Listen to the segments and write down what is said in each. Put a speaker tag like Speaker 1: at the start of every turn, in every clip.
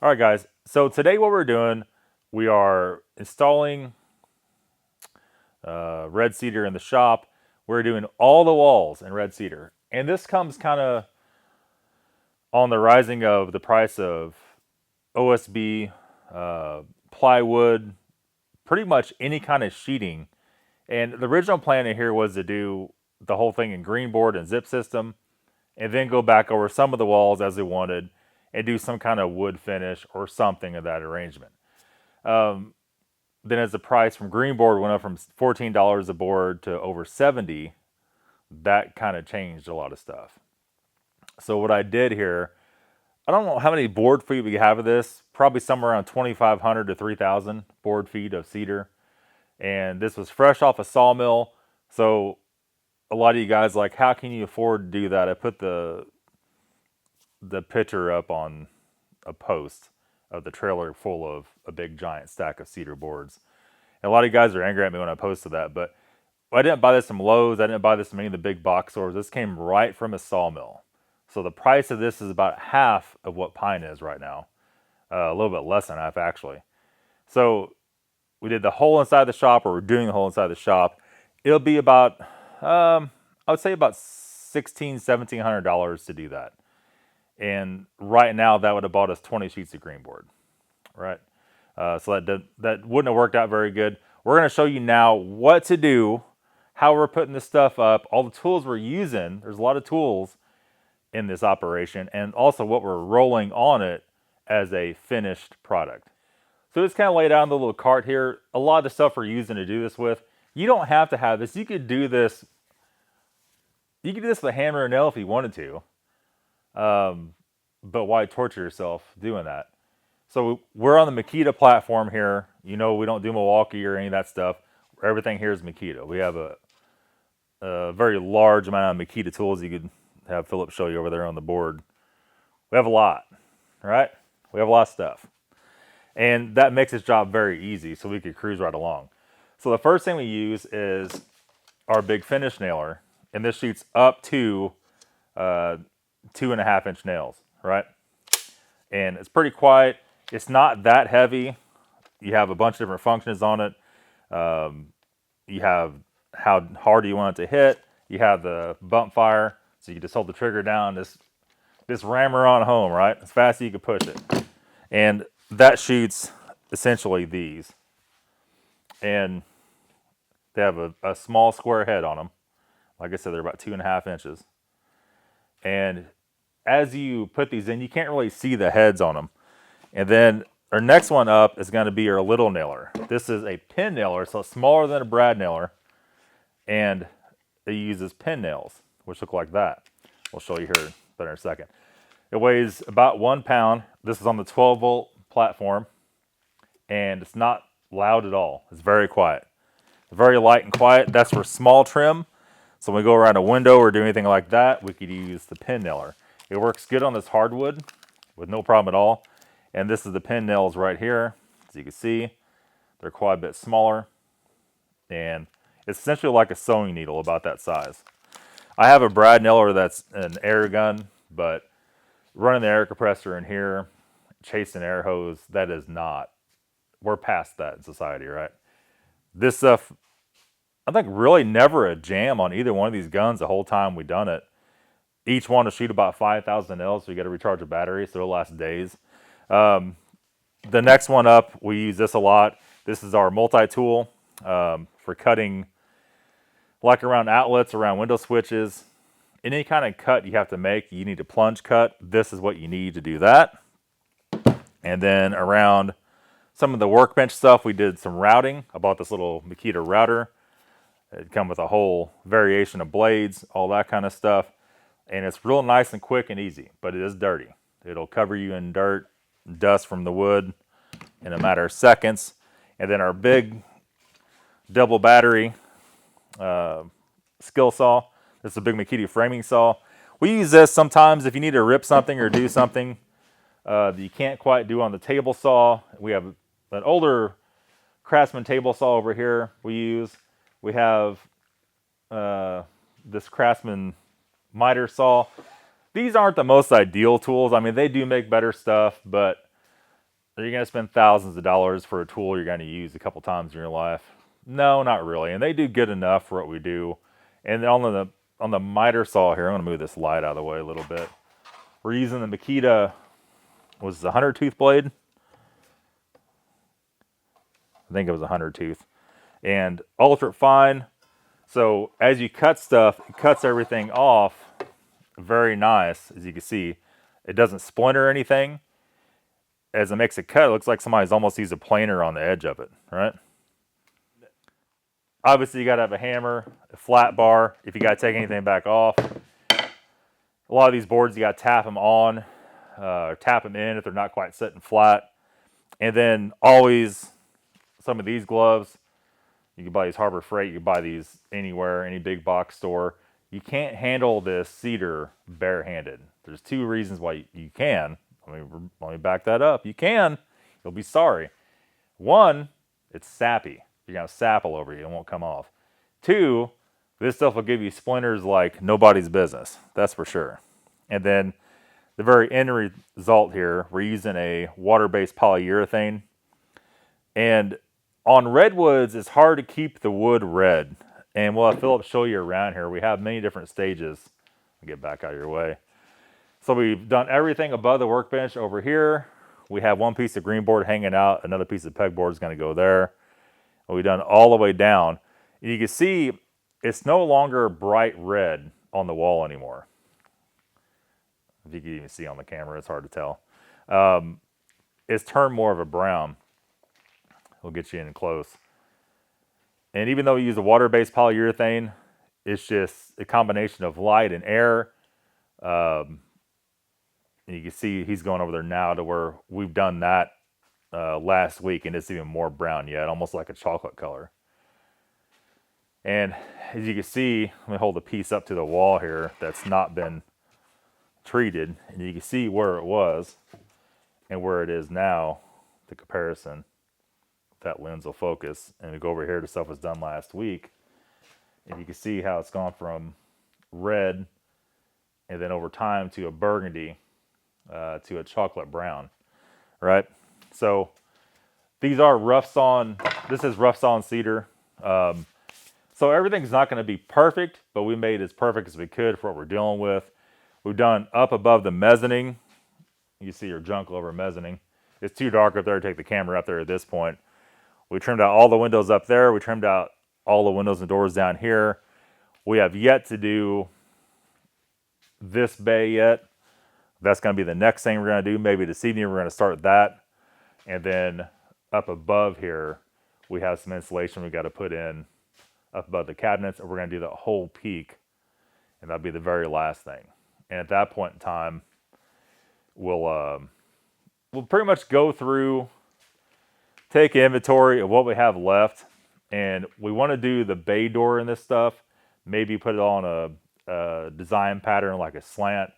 Speaker 1: All right, guys. So today what we're doing, we are installing red cedar in the shop. We're doing all the walls in red cedar. And this comes kind of on the rising of the price of OSB, plywood, pretty much any kind of sheeting. And the original plan in here was to do the whole thing in green board and zip system, and then go back over some of the walls as we wanted and do some kind of wood finish or something of that arrangement. Then as the price from green board went up from $14 a board to over 70, that kind of changed a lot of stuff. So what I did here, I don't know how many board feet we have of this, probably somewhere around 2,500 to 3,000 board feet of cedar. And this was fresh off a sawmill. So a lot of you guys like, how can you afford to do that? I put the picture up on a post of the trailer full of a big giant stack of cedar boards. And a lot of you guys are angry at me when I posted that, but I didn't buy this from Lowe's. I didn't buy this from any of the big box stores. This came right from a sawmill. So the price of this is about half of what pine is right now. A little bit less than half, actually. So we did the whole inside the shop, or we're doing the whole inside the shop. It'll be about, I would say about $1,700 to do that. And right now, that would have bought us 20 sheets of green board, right? So that wouldn't have worked out very good. We're going to show you now what to do, how we're putting this stuff up, all the tools we're using. There's a lot of tools in this operation, and also what we're rolling on it as a finished product. So it's kind of laid out in the little cart here. A lot of the stuff we're using to do this with, you don't have to have this. You could do this. You could do this with a hammer and nail if you wanted to. But why torture yourself doing that? So we're on the Makita platform here. You know, we don't do Milwaukee or any of that stuff. Everything here is Makita. We have a very large amount of Makita tools. You could have Philip show you over there on the board. We have a lot, right? We have a lot of stuff. And that makes his job very easy, so we could cruise right along. So the first thing we use is our big finish nailer. And this shoots up to 2.5-inch nails, right? And it's pretty quiet. It's not that heavy. You have a bunch of different functions on it. You have how hard you want it to hit. You have the bump fire, so you can just hold the trigger down, just ram her on home, right? As fast as you can push it. And that shoots essentially these. And they have a small square head on them. Like I said, they're about 2.5 inches. And as you put these in, you can't really see the heads on them. And then our next one up is going to be our little nailer. This is a pin nailer, so it's smaller than a brad nailer. And it uses pin nails, which look like that. We'll show you here better in a second. It weighs about 1 pound. This is on the 12-volt platform. And it's not loud at all. It's very quiet. Very light and quiet. That's for small trim. So when we go around a window or do anything like that, we could use the pin nailer. It works good on this hardwood with no problem at all. And this is the pin nails right here. As you can see, they're quite a bit smaller. And it's essentially like a sewing needle, about that size. I have a brad nailer that's an air gun, but running the air compressor in here, chasing air hose, that is not. We're past that in society, right? This stuff, I think really never a jam on either one of these guns the whole time we done it. Each one will shoot about 5,000 nails, so you got to recharge a battery, so it'll last days. The next one up, we use this a lot. This is our multi-tool for cutting, like around outlets, around window switches. Any kind of cut you have to make, you need a plunge cut. This is what you need to do that. And then around some of the workbench stuff, we did some routing. I bought this little Makita router. It comes with a whole variation of blades, all that kind of stuff. And it's real nice and quick and easy, but it is dirty. It'll cover you in dirt, dust from the wood in a matter of seconds. And then our big double battery skill saw. This is a big Makita framing saw. We use this sometimes if you need to rip something or do something that you can't quite do on the table saw. We have an older Craftsman table saw over here we use. We have this Craftsman miter saw. These aren't the most ideal tools. I mean, they do make better stuff, but Are you going to spend thousands of dollars for a tool you're going to use a couple times in your life? No, not really. And they do good enough for what we do. And on the miter saw here, I'm going to move this light out of the way a little bit. We're using the Makita, was the 100 tooth blade? I think it was a 100 tooth. And ultra fine. So as you cut stuff, it cuts everything off very nice, as you can see. It doesn't splinter anything. As it makes a cut, it looks like somebody's almost used a planer on the edge of it, right? Obviously, you got to have a hammer, a flat bar, if you got to take anything back off. A lot of these boards, you got to tap them on, or tap them in if they're not quite sitting flat. And then always, some of these gloves, you can buy these Harbor Freight, you can buy these anywhere, any big box store. You can't handle this Cedar barehanded. There's two reasons why you can. Let me back that up. You can. You'll be sorry. One, it's sappy. You're going to sap all over you. It won't come off. Two, this stuff will give you splinters like nobody's business. That's for sure. And then the very end result here, we're using a water-based polyurethane. And on redwoods, it's hard to keep the wood red. And we'll have Philip show you around here. We have many different stages. I'll get back out of your way. So we've done everything above the workbench over here. We have one piece of green board hanging out. Another piece of pegboard is going to go there. And we've done all the way down. And you can see it's no longer bright red on the wall anymore. If you can even see on the camera, it's hard to tell. It's turned more of a brown. We'll get you in close. And even though we use a water-based polyurethane, it's just a combination of light and air. And you can see he's going over there now to where we've done that last week, and it's even more brown yet, almost like a chocolate color. And as you can see, let me hold the piece up to the wall here that's not been treated, and you can see where it was and where it is now, the comparison. That lens will focus, and we go over here to stuff was done last week, and you can see how it's gone from red and then over time to a burgundy to a chocolate brown, right? So these are rough sawn. This is rough sawn cedar. So everything's not going to be perfect, but we made as perfect as we could for what we're dealing with. We've done up above the mezzanine. You see your junk over mezzanine. It's too dark up there to take the camera up there at this point. We trimmed out all the windows up there. We trimmed out all the windows and doors down here. We have yet to do this bay yet. That's going to be the next thing we're going to do. Maybe this evening we're going to start that. And then up above here, we have some insulation we got to put in up above the cabinets, and we're going to do the whole peak, and that'll be the very last thing. And at that point in time, we'll pretty much go through, take inventory of what we have left, and we want to do the bay door in this stuff, maybe put it on a design pattern like a slant,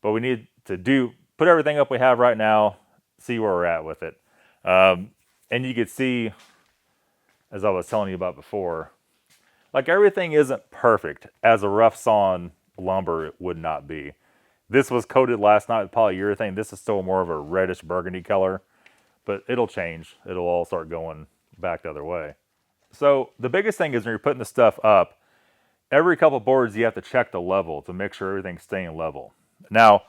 Speaker 1: but we need to put everything up we have right now, see where we're at with it. And you can see, as I was telling you about before, like everything isn't perfect as a rough sawn lumber would not be. This was coated last night with polyurethane. This is still more of a reddish burgundy color, but it'll change. It'll all start going back the other way. So the biggest thing is when you're putting the stuff up, every couple boards you have to check the level to make sure everything's staying level. Now,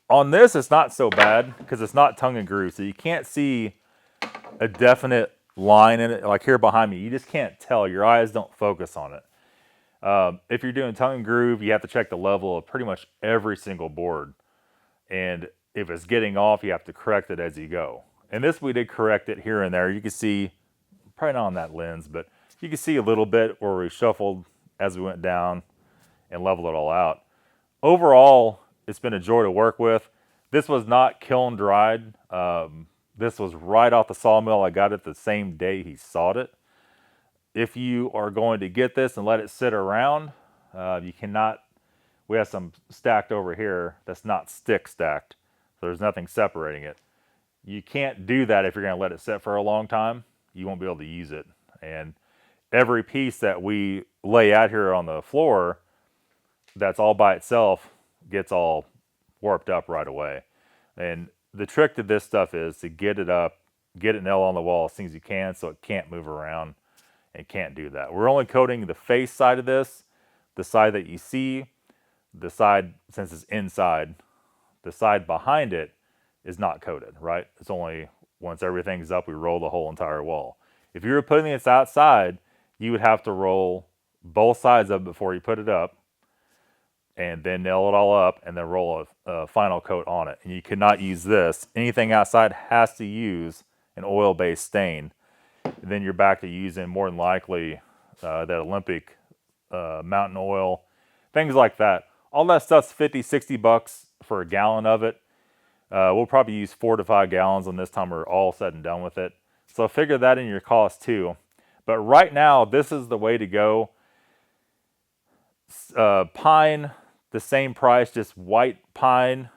Speaker 1: on this, it's not so bad because it's not tongue and groove, so you can't see a definite line in it. Like here behind me, you just can't tell. Your eyes don't focus on it. If you're doing tongue and groove, you have to check the level of pretty much every single board. And if it's getting off, you have to correct it as you go. And this, we did correct it here and there. You can see, probably not on that lens, but you can see a little bit where we shuffled as we went down and leveled it all out. Overall, it's been a joy to work with. This was not kiln dried. This was right off the sawmill. I got it the same day he sawed it. If you are going to get this and let it sit around, you cannot. We have some stacked over here that's not stick stacked, so there's nothing separating it. You can't do that if you're going to let it sit for a long time. You won't be able to use it. And every piece that we lay out here on the floor that's all by itself gets all warped up right away. And the trick to this stuff is to get it up, get it nailed on the wall as soon as you can so it can't move around and can't do that. We're only coating the face side of this, the side that you see, the side, since it's inside, the side behind it is not coated, right? It's only once everything's up, we roll the whole entire wall. If you were putting this outside, you would have to roll both sides of it before you put it up, and then nail it all up, and then roll a final coat on it. And you cannot use this. Anything outside has to use an oil-based stain. And then you're back to using, more than likely, that Olympic mountain oil, things like that. All that stuff's 50, 60 bucks for a gallon of it. We'll probably use 4 to 5 gallons when this time we're all said and done with it. So figure that in your cost too. But right now, this is the way to go. Pine, the same price, just white pine,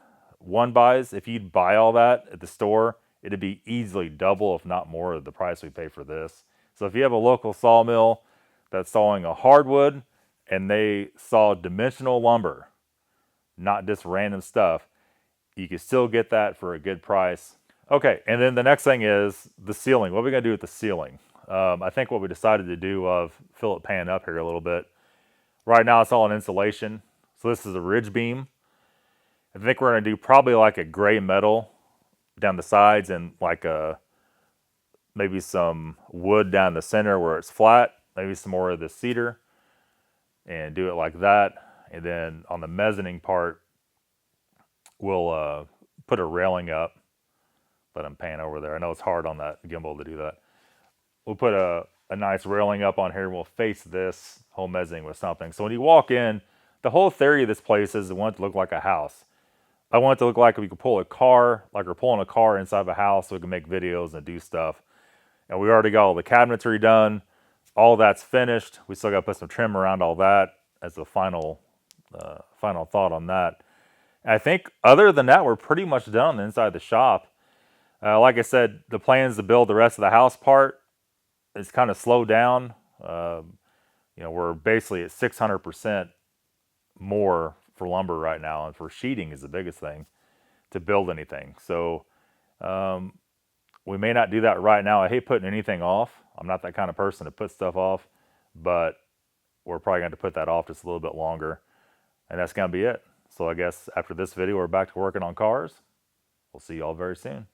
Speaker 1: 1-bys. If you'd buy all that at the store, it'd be easily double, if not more, of the price we pay for this. So if you have a local sawmill that's sawing a hardwood and they saw dimensional lumber, not just random stuff, you can still get that for a good price. Okay, and then the next thing is the ceiling. What are we gonna do with the ceiling? I think what we decided to do, fill it pan up here a little bit. Right now it's all in insulation. So this is a ridge beam. I think we're gonna do probably like a gray metal down the sides and like maybe some wood down the center where it's flat, maybe some more of the cedar, and do it like that. And then on the mezzanine part, we'll put a railing up. Let them pan over there. I know it's hard on that gimbal to do that. We'll put a nice railing up on here. We'll face this whole mezzanine with something. So when you walk in, the whole theory of this place is I want it to look like a house. I want it to look like we could pull a car, like we're pulling a car inside of a house, so we can make videos and do stuff. And we already got all the cabinetry done. All that's finished. We still got to put some trim around all that as the final thought on that. And I think other than that, we're pretty much done on the inside of the shop. Like I said, the plan is to build the rest of the house part. It's kind of slowed down. We're basically at 600% more for lumber right now, and for sheeting is the biggest thing to build anything. So we may not do that right now. I hate putting anything off. I'm not that kind of person to put stuff off, but we're probably going to put that off just a little bit longer, and that's going to be it. So I guess after this video, we're back to working on cars. We'll see y'all very soon.